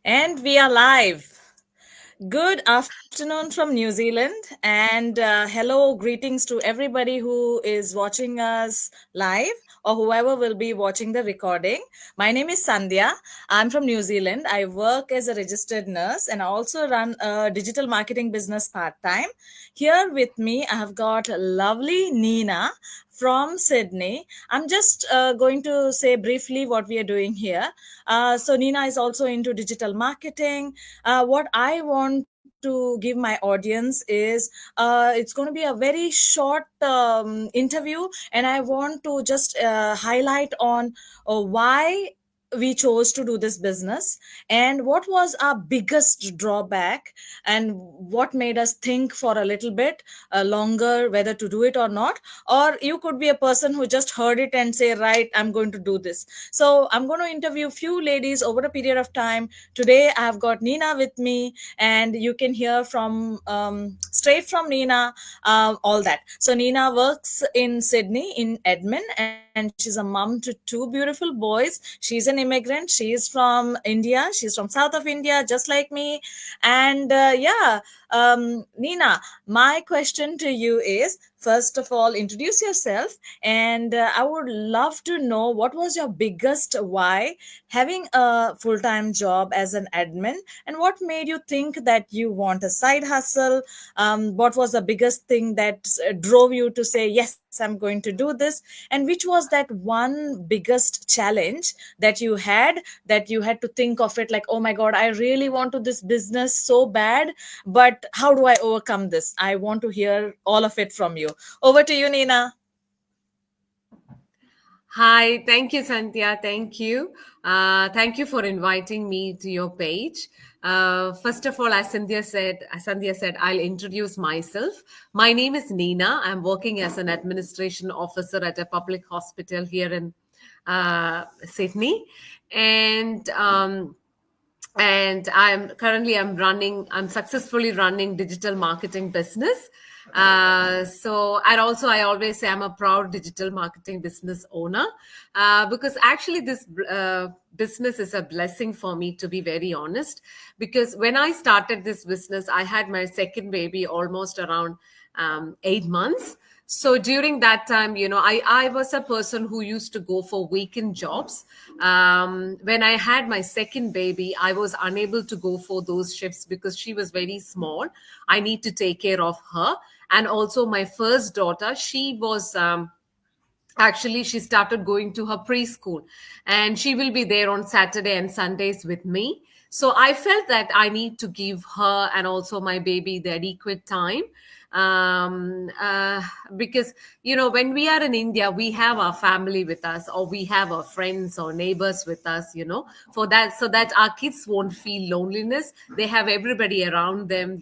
And we are live. Good afternoon from New Zealand, and hello, greetings to everybody who is watching us live or whoever will be watching the recording. My name is Sandhya. I'm from New Zealand. I work as a registered nurse and I also run a digital marketing business part time. Here with me, I have got lovely Neena from Sydney. I'm just going to say briefly what we are doing here. So, Neena is also into digital marketing. What I want to give my audience is it's going to be a very short interview, and I want to just highlight on why we chose to do this business and what was our biggest drawback and what made us think for a little bit longer whether to do it or not. Or you could be a person who just heard it and say, right, I'm going to do this. So I'm going to interview a few ladies over a period of time. Today I've got Neena with me, and you can hear from straight from Neena all that. So Neena works in Sydney in Edmund, and she's a mom to two beautiful boys. She's an immigrant. She's from India. She's from south of India, just like me. And Neena, my question to you is, first of all, introduce yourself, and I would love to know what was your biggest why having a full-time job as an admin, and what made you think that you want a side hustle. What was the biggest thing that drove you to say, yes, I'm going to do this, and which was that one biggest challenge that you had to think of it like, oh my god, I really want to this business so bad, but how do I overcome this? I want to hear all of it from you. Over to you, Neena. Hi, thank you, Sandhya. Thank you. Thank you for inviting me to your page. First of all, as Sandhya said, I'll introduce myself. My name is Neena. I'm working as an administration officer at a public hospital here in Sydney, and I'm successfully running digital marketing business. And also I always say I'm a proud digital marketing business owner, because actually this business is a blessing for me, to be very honest. Because when I started this business, I had my second baby almost around 8 months. So during that time, I was a person who used to go for weekend jobs. When I had my second baby, I was unable to go for those shifts because she was very small. I need to take care of her. And also my first daughter, actually, she started going to her preschool, and she will be there on Saturday and Sundays with me. So I felt that I need to give her and also my baby the adequate time. Um, uh, because, when we are in India, we have our family with us, or we have our friends or neighbors with us, for that, so that our kids won't feel loneliness. They have everybody around them,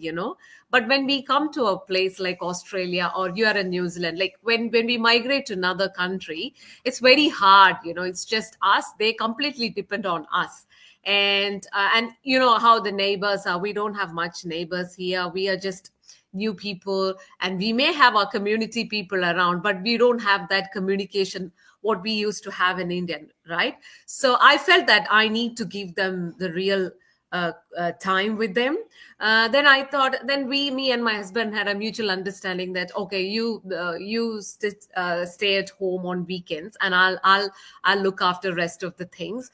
but when we come to a place like Australia, or you are in New Zealand, like when we migrate to another country, it's very hard. It's just us. They completely depend on us. And you know how the neighbors are. We don't have much neighbors here. We are just new people, and we may have our community people around, but we don't have that communication what we used to have in India, right? So I felt that I need to give them the real time with them. Then I thought, then me and my husband had a mutual understanding that, okay, you stay at home on weekends, and I'll look after rest of the things.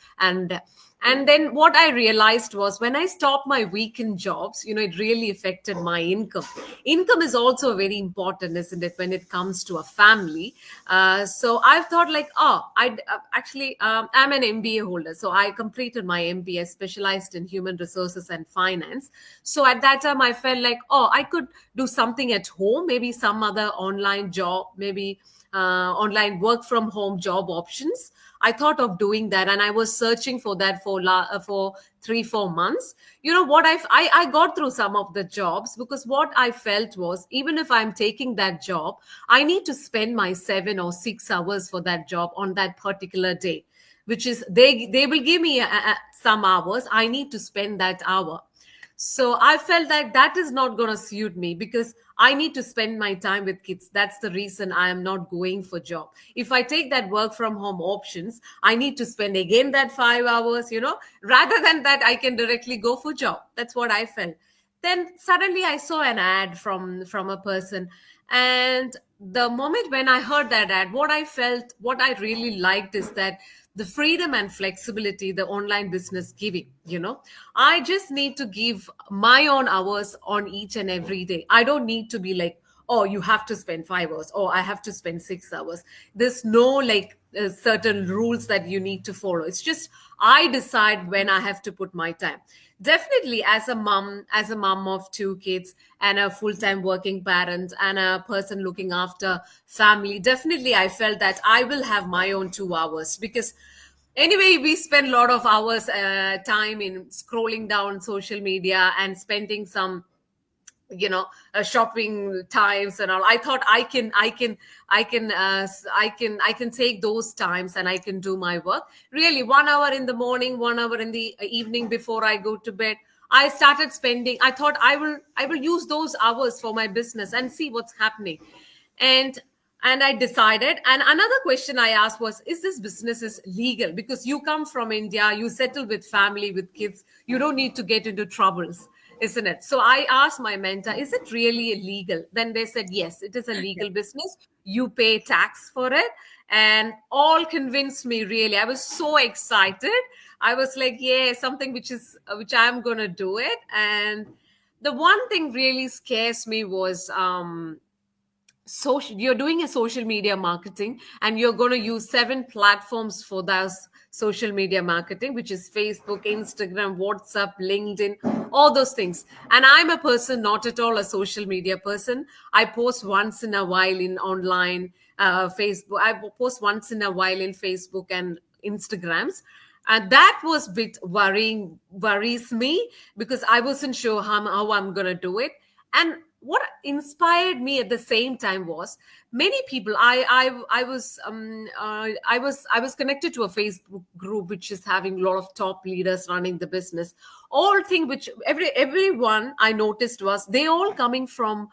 And then what I realized was, when I stopped my weekend jobs, it really affected my income. Income is also very important, isn't it, when it comes to a family? So I thought, like, I'm an MBA holder. So I completed my MBA, specialized in human resources and finance. So at that time, I felt like, I could do something at home, maybe some other online job, maybe online work from home job options. I thought of doing that, and I was searching for that for 3-4 months. You know what? I got through some of the jobs, because what I felt was, even if I'm taking that job, I need to spend my 7 or 6 hours for that job on that particular day, which is, they will give me some hours. I need to spend that hour. So I felt that that is not going to suit me, because I need to spend my time with kids. That's the reason I am not going for job. If I take that work from home options, I need to spend again that 5 hours, rather than that, I can directly go for job. That's what I felt. Then suddenly I saw an ad from a person, and the moment when I heard that ad, what I really liked is that the freedom and flexibility the online business giving. I just need to give my own hours on each and every day. I don't need to be like, oh, you have to spend 5 hours, or I have to spend 6 hours. There's no like certain rules that you need to follow. It's just I decide when I have to put my time. Definitely, as a mom of two kids and a full-time working parent and a person looking after family, definitely I felt that I will have my own 2 hours, because anyway we spend a lot of hours time in scrolling down social media and spending some shopping times and all. I thought I can take those times and I can do my work. Really, 1 hour in the morning, 1 hour in the evening before I go to bed, I started spending. I thought I will use those hours for my business and see what's happening. And and I decided. And another question I asked was, is this business is legal? Because you come from India, you settle with family, with kids, you don't need to get into troubles, isn't it? So I asked my mentor, is it really illegal? Then they said, yes, it is a legal business. You pay tax for it. And all convinced me, really. I was so excited. I was like, yeah, something which I'm going to do it. And the one thing really scares me was social. You're doing a social media marketing, and you're going to use 7 platforms for those social media marketing, which is Facebook, Instagram, WhatsApp, LinkedIn, all those things. And I'm a person not at all a social media person. I post once in a while in online Facebook. I post once in a while in Facebook and Instagrams. And that was bit worries me, because I wasn't sure how I'm going to do it. And what inspired me at the same time was many people. I was connected to a Facebook group which is having a lot of top leaders running the business. All thing which everyone I noticed was they all coming from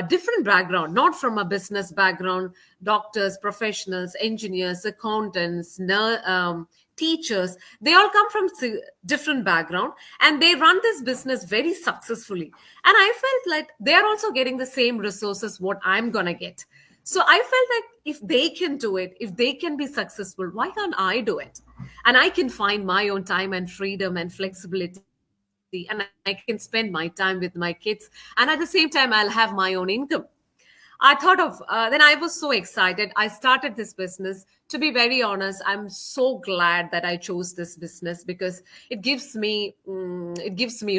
different background, not from a business background. Doctors, professionals, engineers, accountants, teachers, they all come from different background, and they run this business very successfully. And I felt like they're also getting the same resources what I'm gonna get. So I felt like if they can do it, if they can be successful, why can't I do it? And I can find my own time and freedom and flexibility, and I can spend my time with my kids, and at the same time I'll have my own income. Then I was so excited. I started this business. To be very honest, I'm so glad that I chose this business, because it gives me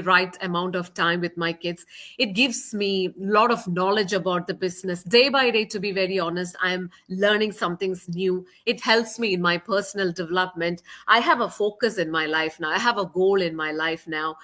right amount of time with my kids. It gives me a lot of knowledge about the business day by day. To be very honest, I'm learning something new. It helps me in my personal development. I have a focus in my life now. I have a goal in my life now.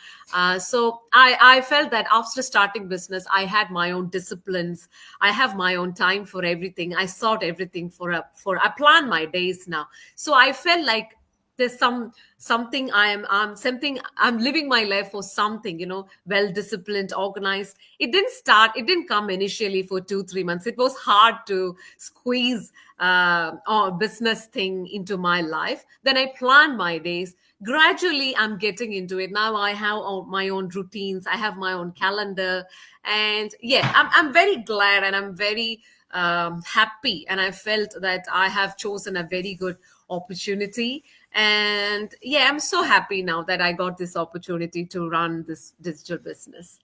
So I felt that after starting business, I had my own disciplines. I have my own time for everything. I sort everything I plan my days now. So I felt like there's something I'm living my life for something, well disciplined, organized. It didn't come initially for 2 3 months. It was hard to squeeze a business thing into my life. Then I planned my days. Gradually I'm getting into it now. I have my own routines, I have my own calendar. And yeah, I'm very glad, and I'm very happy, and I felt that I have chosen a very good opportunity. And yeah, I'm so happy now that I got this opportunity to run this digital business.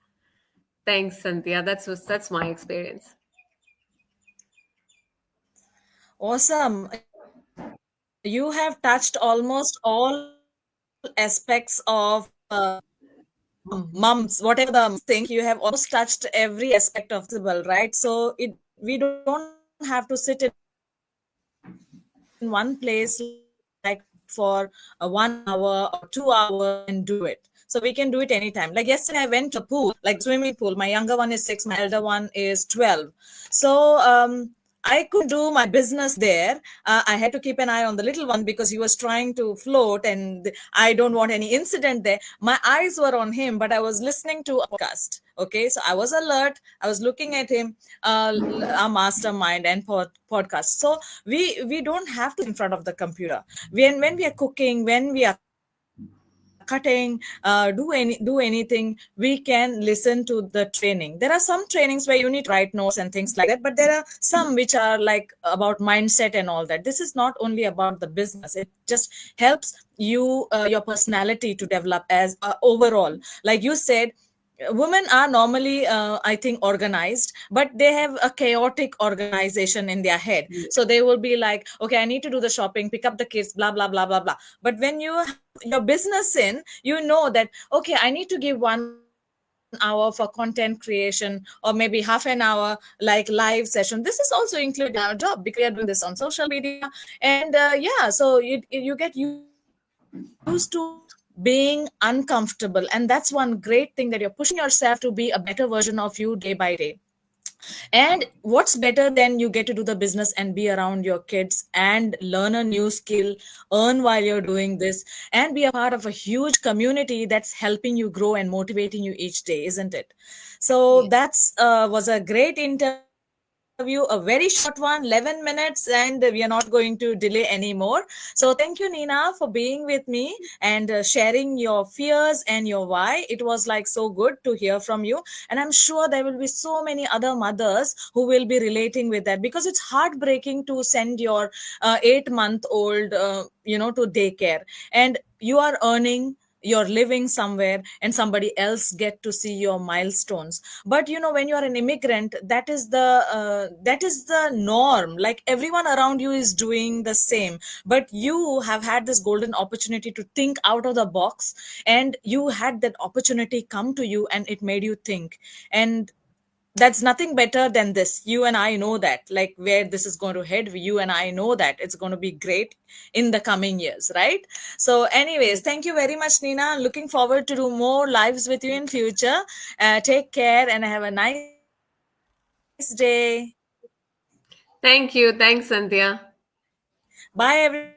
Thanks, Cynthia. That's my experience. Awesome. You have touched almost all aspects of mums, whatever the mums think, you have almost touched every aspect of possible, right? So we don't have to sit in one place like for 1 hour or 2 hours and do it. So we can do it anytime. Like yesterday, I went to the pool, like the swimming pool. My younger one is 6, my elder one is 12. So I couldn't do my business there. I had to keep an eye on the little one because he was trying to float, and I don't want any incident there. My eyes were on him, but I was listening to a podcast. Okay, so I was alert. I was looking at him, a mastermind and podcast. So we don't have to in front of the computer. When we are cooking, when we are cutting, do anything, we can listen to the training. There are some trainings where you need to write notes and things like that, but there are some which are like about mindset and all that. This is not only about the business, it just helps you, your personality to develop as overall. Like you said, women are normally, I think, organized, but they have a chaotic organization in their head. So they will be like, okay, I need to do the shopping, pick up the kids, blah blah blah blah blah. But when you have your business in, you know that, okay, I need to give 1 hour for content creation, or maybe half an hour like live session. This is also included in our job because we are doing this on social media. And yeah, so you get used to being uncomfortable, and that's one great thing, that you're pushing yourself to be a better version of you day by day. And what's better than you get to do the business and be around your kids and learn a new skill, earn while you're doing this, and be a part of a huge community that's helping you grow and motivating you each day, isn't it? So Yes. that's was a great interview, a very short one, 11 minutes, and we are not going to delay anymore. So thank you, Neena, for being with me and sharing your fears and your why. It was like so good to hear from you, and I'm sure there will be so many other mothers who will be relating with that, because it's heartbreaking to send your 8-month-old to daycare, and you are earning, you're living somewhere, and somebody else get to see your milestones. But when you are an immigrant, that is the norm. Like, everyone around you is doing the same, but you have had this golden opportunity to think out of the box, and you had that opportunity come to you, and it made you think. And that's nothing better than this. You and I know that, like, where this is going to head, you and I know that it's going to be great in the coming years, right? So anyways, thank you very much, Neena. Looking forward to do more lives with you in future. Take care and have a nice day. Thank you. Thanks, Cynthia. Bye everybody.